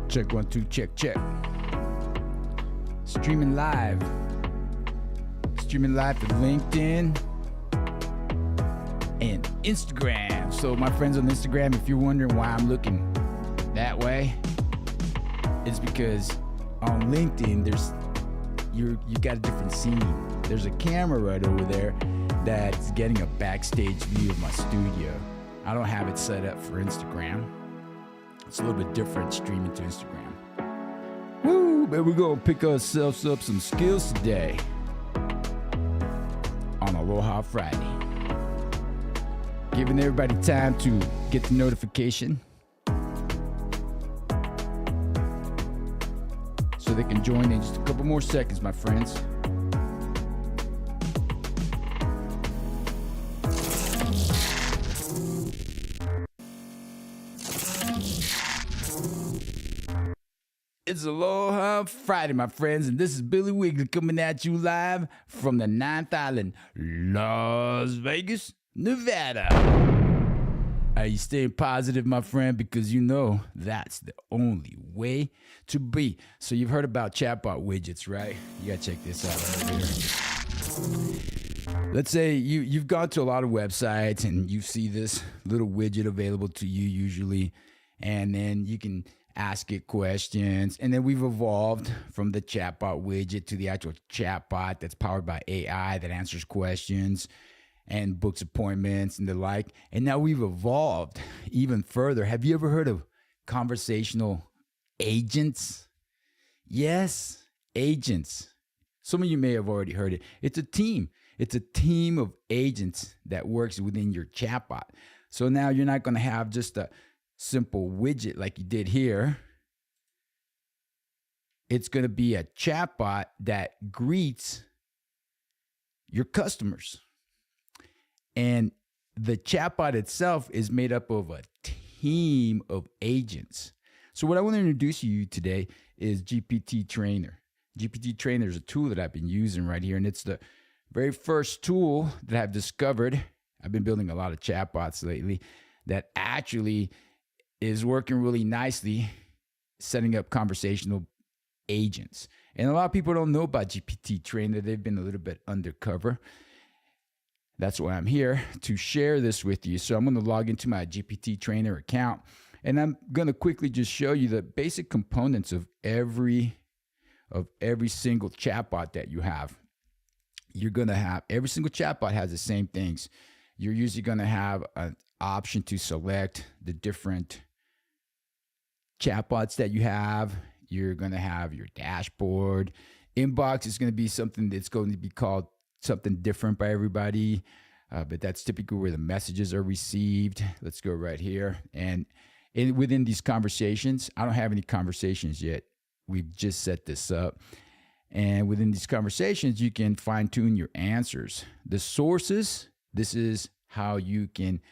Check 1 2, check. Streaming live to LinkedIn and Instagram. So my friends on Instagram, if you're wondering why I'm looking that way, it's because on LinkedIn you got a different scene. There's a camera right over there that's getting a backstage view of my studio. I don't have it set up for Instagram. It's a little bit different streaming to Instagram. Woo! But we're going to pick ourselves up some skills today on Aloha Friday. Giving everybody time to get the notification so they can join in just a couple more seconds, my friends. It's Aloha Friday, my friends, and this is Billy Wiggly coming at you live from the 9th Island, Las Vegas, Nevada. Are you staying positive, my friend? Because you know that's the only way to be. So you've heard about chatbot widgets, right? You gotta check this out right here. Let's say you've gone to a lot of websites and you see this little widget available to you usually, and then you can ask it questions, and then we've evolved from the chatbot widget to the actual chatbot that's powered by AI that answers questions and books appointments and the like. And now we've evolved even further. Have you ever heard of conversational agents? Yes, agents. Some of you may have already heard it. It's a team. It's a team of agents that works within your chatbot. So now you're not going to have just a simple widget like you did here. It's going to be a chatbot that greets your customers. And the chatbot itself is made up of a team of agents. So what I want to introduce you today is GPT-Trainer. GPT-Trainer is a tool that I've been using right here, and it's the very first tool that I've discovered. I've been building a lot of chatbots lately that actually is working really nicely, setting up conversational agents. And a lot of people don't know about GPT-Trainer. They've been a little bit undercover. That's why I'm here to share this with you. So I'm going to log into my GPT-Trainer account, and I'm going to quickly just show you the basic components of every single chatbot that you have. You're going to have, every single chatbot has the same things. You're usually going to have an option to select the different chatbots that you have. You're going to have your dashboard. Inbox is going to be something that's going to be called something different by everybody, but that's typically where the messages are received. Let's go right here. And within these conversations, I don't have any conversations yet. We've just set this up. And within these conversations, you can fine tune your answers. The sources, this is how you can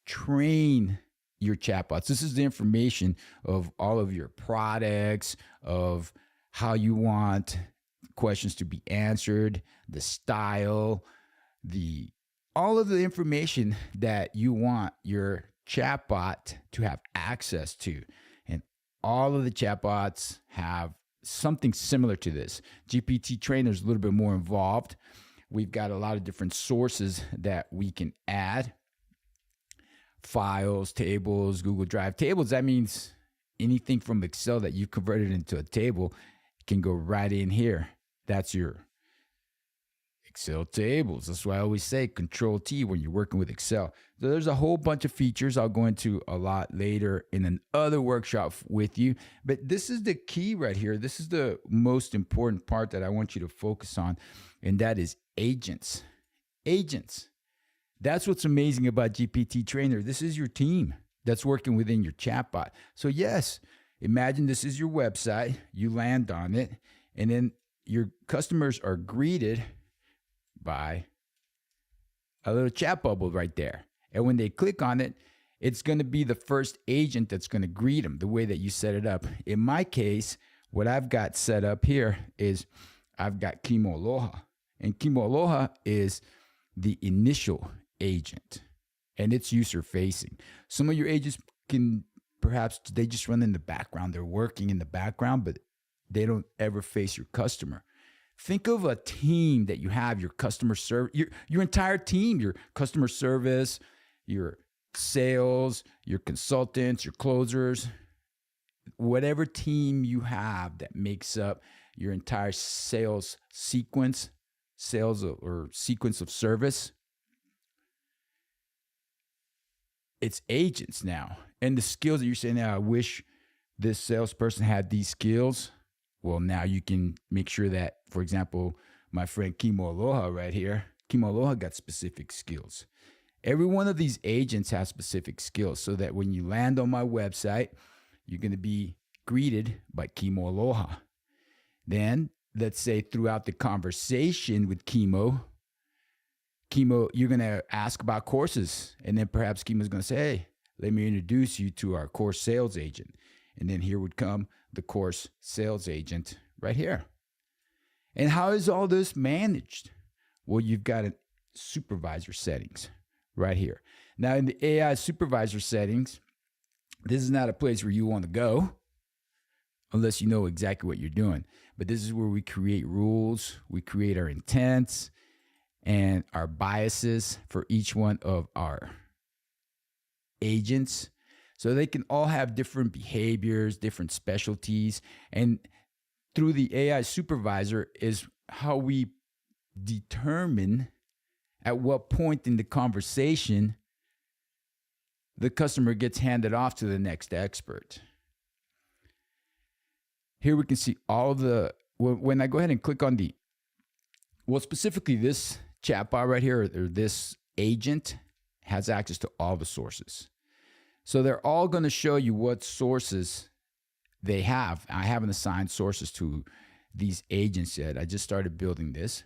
train your chatbots. This is the information of all of your products, of how you want questions to be answered, the style, all of the information that you want your chatbot to have access to. And all of the chatbots have something similar to this. GPT-Trainer is a little bit more involved. We've got a lot of different sources that we can add. Files, tables, Google Drive. Tables, that means anything from Excel that you've converted into a table can go right in here. That's your Excel tables. That's why I always say Control T when you're working with Excel. So there's a whole bunch of features I'll go into a lot later in another workshop with you. But this is the key right here. This is the most important part that I want you to focus on, and that is agents. Agents. That's what's amazing about GPT-Trainer. This is your team that's working within your chatbot. So yes, imagine this is your website. You land on it, and then your customers are greeted by a little chat bubble right there. And when they click on it, it's going to be the first agent that's going to greet them the way that you set it up. In my case, what I've got set up here is I've got Kimo Aloha. And Kimo Aloha is the initial agent, and it's user facing. Some of your agents can perhaps they just run in the background. They're working in the background, but they don't ever face your customer. Think of a team that you have, your customer service, your entire team, your customer service, your sales, your consultants, your closers, whatever team you have that makes up your entire sales sequence, or sequence of service. It's agents now. And the skills that you're saying now, I wish this salesperson had these skills. Well, now you can make sure that, for example, my friend Kimo Aloha right here, Kimo Aloha got specific skills. Every one of these agents has specific skills so that when you land on my website, you're going to be greeted by Kimo Aloha. Then, let's say throughout the conversation with Kimo, you're going to ask about courses. And then perhaps Kimo's going to say, hey, let me introduce you to our course sales agent. And then here would come the course sales agent right here. And how is all this managed? Well, you've got a supervisor settings right here. Now, in the AI supervisor settings, this is not a place where you want to go unless you know exactly what you're doing. But this is where we create rules, we create our intents and our biases for each one of our agents. So they can all have different behaviors, different specialties. And through the AI supervisor is how we determine at what point in the conversation the customer gets handed off to the next expert. Here we can see all the, when I go ahead and click on specifically this chatbot right here, or this agent has access to all the sources. So they're all going to show you what sources they have. I haven't assigned sources to these agents yet. I just started building this,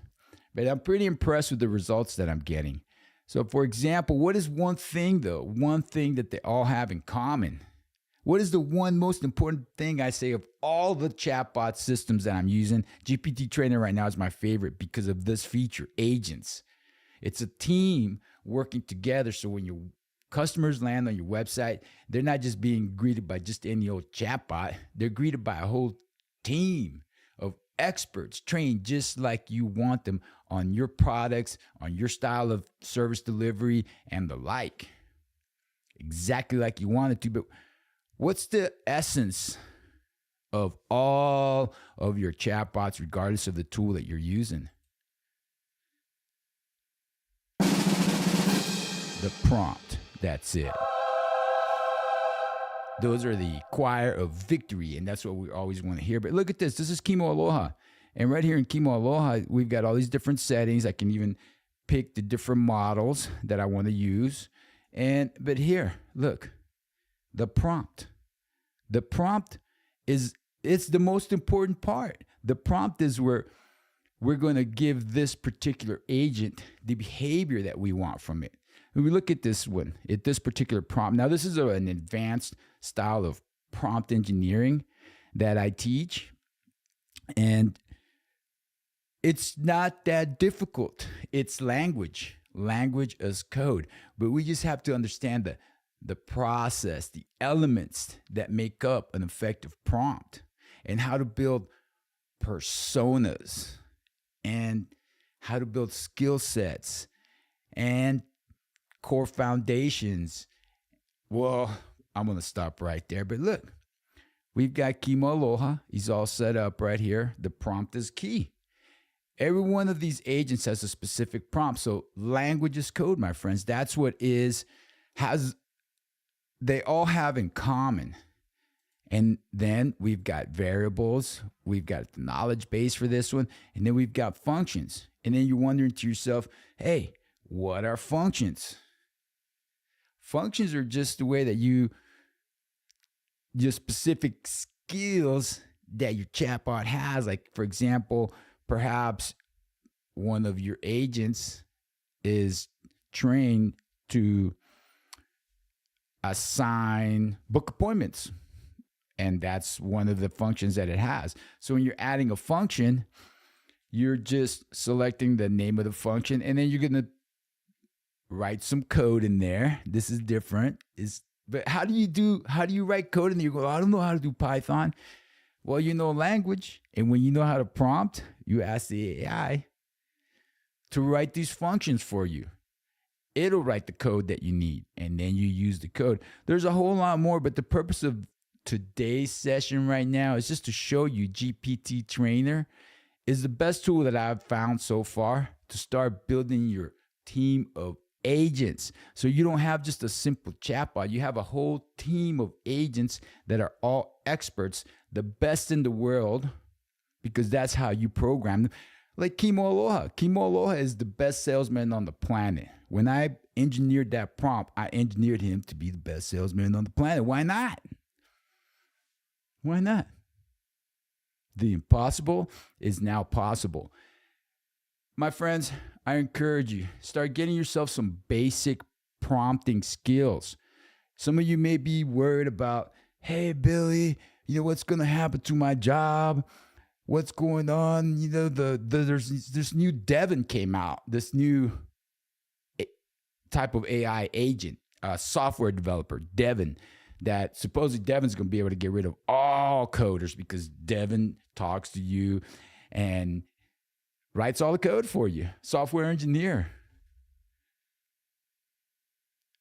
but I'm pretty impressed with the results that I'm getting. So for example, what is one thing that they all have in common? What is the one most important thing I say of all the chatbot systems that I'm using? GPT-Trainer right now is my favorite because of this feature, agents. It's a team working together. So when your customers land on your website, they're not just being greeted by just any old chatbot. They're greeted by a whole team of experts trained just like you want them on your products, on your style of service delivery, and the like. Exactly like you want it to. But what's the essence of all of your chatbots, regardless of the tool that you're using? The prompt. That's it. Those are the choir of victory, and that's what we always want to hear. But look at this. This is Kimo Aloha. And right here in Kimo Aloha, we've got all these different settings. I can even pick the different models that I want to use. But here, look, the prompt. The prompt it's the most important part. The prompt is where we're going to give this particular agent the behavior that we want from it. When we look at this one, at this particular prompt, now this is an advanced style of prompt engineering that I teach, and it's not that difficult. It's language as code, but we just have to understand the process, the elements that make up an effective prompt, and how to build personas, and how to build skill sets, and core foundations. Well, I'm going to stop right there. But look, we've got Kimo Aloha. He's all set up right here. The prompt is key. Every one of these agents has a specific prompt. So language is code, my friends. That's what they all have in common. And then we've got variables. We've got the knowledge base for this one. And then we've got functions. And then you're wondering to yourself, hey, what are functions? Functions are just the way that your specific skills that your chatbot has. Like, for example, perhaps one of your agents is trained to assign book appointments. And that's one of the functions that it has. So when you're adding a function, you're just selecting the name of the function, and then you're going to write some code in there. This is different. But how do you write code in there? You go, I don't know how to do Python. Well, you know language. And when you know how to prompt, you ask the AI to write these functions for you. It'll write the code that you need, and then you use the code. There's a whole lot more, but the purpose of today's session right now is just to show you GPT-Trainer is the best tool that I've found so far to start building your team of agents. So you don't have just a simple chatbot. You have a whole team of agents that are all experts, the best in the world, because that's how you program them. Like Kimo Aloha. Kimo Aloha is the best salesman on the planet. When I engineered that prompt, I engineered him to be the best salesman on the planet. Why not? Why not? The impossible is now possible. My friends, I encourage you, start getting yourself some basic prompting skills. Some of you may be worried about, hey, Billy, what's going to happen to my job? What's going on? There's this new Devin came out, this new type of AI agent, software developer, Devin, that supposedly Devin's going to be able to get rid of all coders because Devin talks to you and writes all the code for you. Software engineer.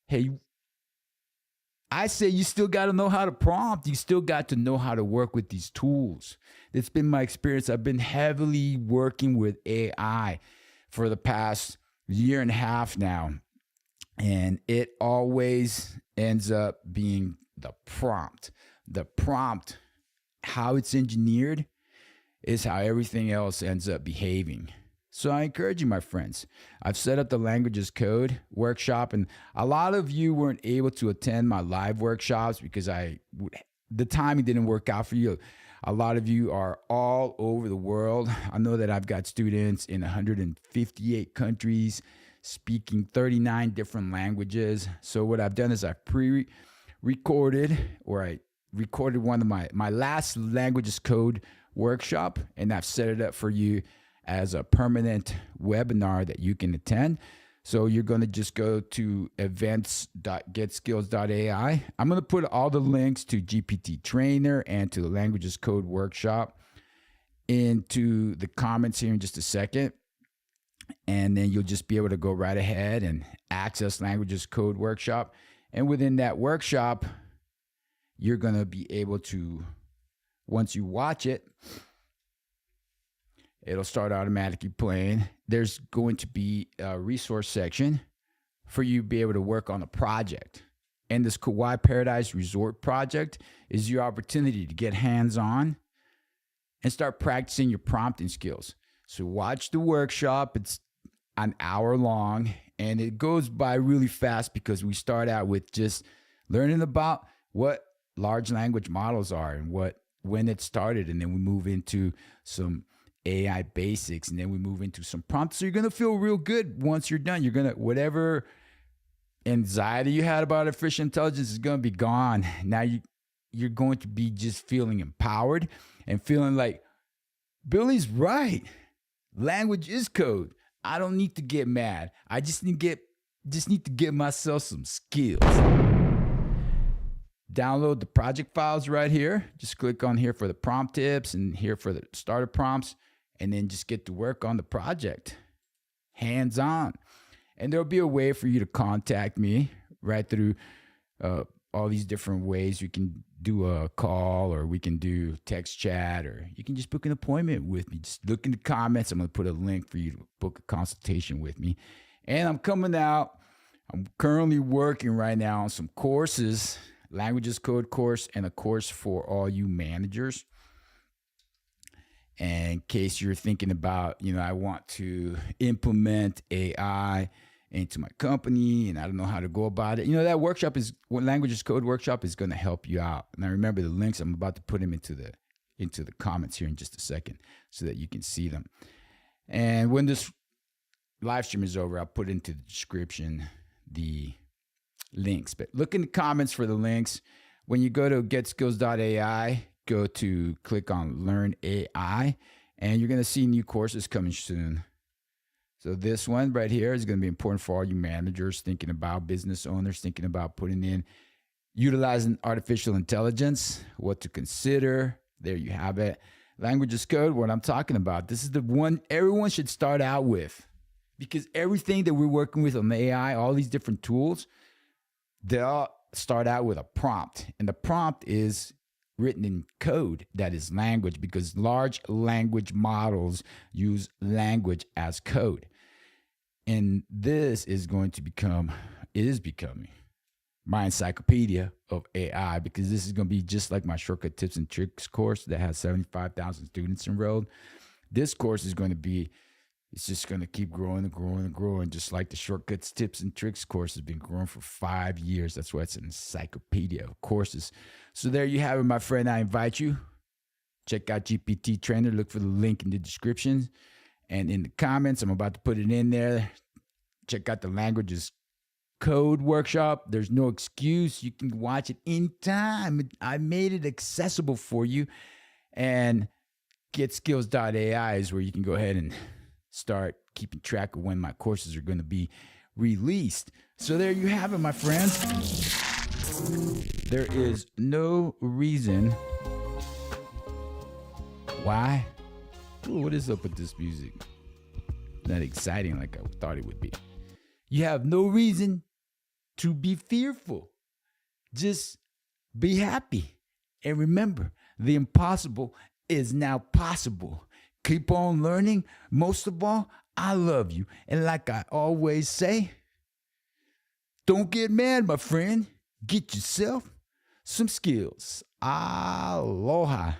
Hey, I say you still got to know how to prompt. You still got to know how to work with these tools. It's been my experience. I've been heavily working with AI for the past year and a half now. And it always ends up being the prompt. The prompt, how it's engineered, is how everything else ends up behaving. So I encourage you, my friends. I've set up the Languages Code workshop, and a lot of you weren't able to attend my live workshops because the timing didn't work out for you. A lot of you are all over the world. I know that I've got students in 158 countries speaking 39 different languages. So what I've done is I've pre-recorded, or I recorded one of my last Languages Code workshop, and I've set it up for you as a permanent webinar that you can attend. So you're going to just go to events.getskills.ai. I'm going to put all the links to GPT-Trainer and to the Languages Code workshop into the comments here in just a second. And then you'll just be able to go right ahead and access Languages Code workshop. And within that workshop, you're going to be able to, once you watch it, it'll start automatically playing. There's going to be a resource section for you to be able to work on a project. And this Kauai Paradise Resort project is your opportunity to get hands-on and start practicing your prompting skills. So watch the workshop. It's an hour long, and it goes by really fast because we start out with just learning about what large language models are and when it started, and then we move into some AI basics, and then we move into some prompts. So you're going to feel real good once you're done. You're going to, whatever anxiety you had about artificial intelligence is going to be gone. Now you're going to be just feeling empowered and feeling like, Billy's right. Language is code. I don't need to get mad. I just need to get myself some skills. Download the project files right here. Just click on here for the prompt tips and here for the starter prompts, and then just get to work on the project. Hands-on. And there'll be a way for you to contact me right through all these different ways. You can do a call, or we can do text chat, or you can just book an appointment with me. Just look in the comments. I'm going to put a link for you to book a consultation with me. And I'm coming out. I'm currently working right now on some courses, Languages Code course and a course for all you managers. And in case you're thinking about, I want to implement AI into my company and I don't know how to go about it. That workshop Languages Code workshop is going to help you out. And I remember the links. I'm about to put them into the comments here in just a second so that you can see them. And when this live stream is over, I'll put into the description the links. But look in the comments for the links. When you go to getskills.ai, go to click on Learn AI, And you're going to see new courses coming soon. So this one right here is going to be important for all you managers thinking about, business owners thinking about utilizing artificial intelligence, what to consider. There you have it. Language is code, what I'm talking about. This is the one everyone should start out with, because everything that we're working with on the AI, all these different tools, they all start out with a prompt. And the prompt is written in code that is language, because large language models use language as code. And this is becoming my encyclopedia of AI, because this is going to be just like my shortcut tips and tricks course that has 75,000 students enrolled. This course is going to be, it's just going to keep growing and growing and growing, just like the shortcuts, tips, and tricks course has been growing for 5 years. That's why it's an encyclopedia of courses. So there you have it, my friend. I invite you. Check out GPT-Trainer. Look for the link in the description and in the comments. I'm about to put it in there. Check out the languages code workshop. There's no excuse. You can watch it anytime. I made it accessible for you. And getskills.ai is where you can go ahead and start keeping track of when my courses are going to be released. So there you have it, my friends. There is no reason why. Ooh, what is up with this music? Not exciting like I thought it would be. You have no reason to be fearful. Just be happy. And remember, the impossible is now possible. Keep on learning. Most of all, I love you. And like I always say, don't get mad, my friend. Get yourself some skills. Aloha.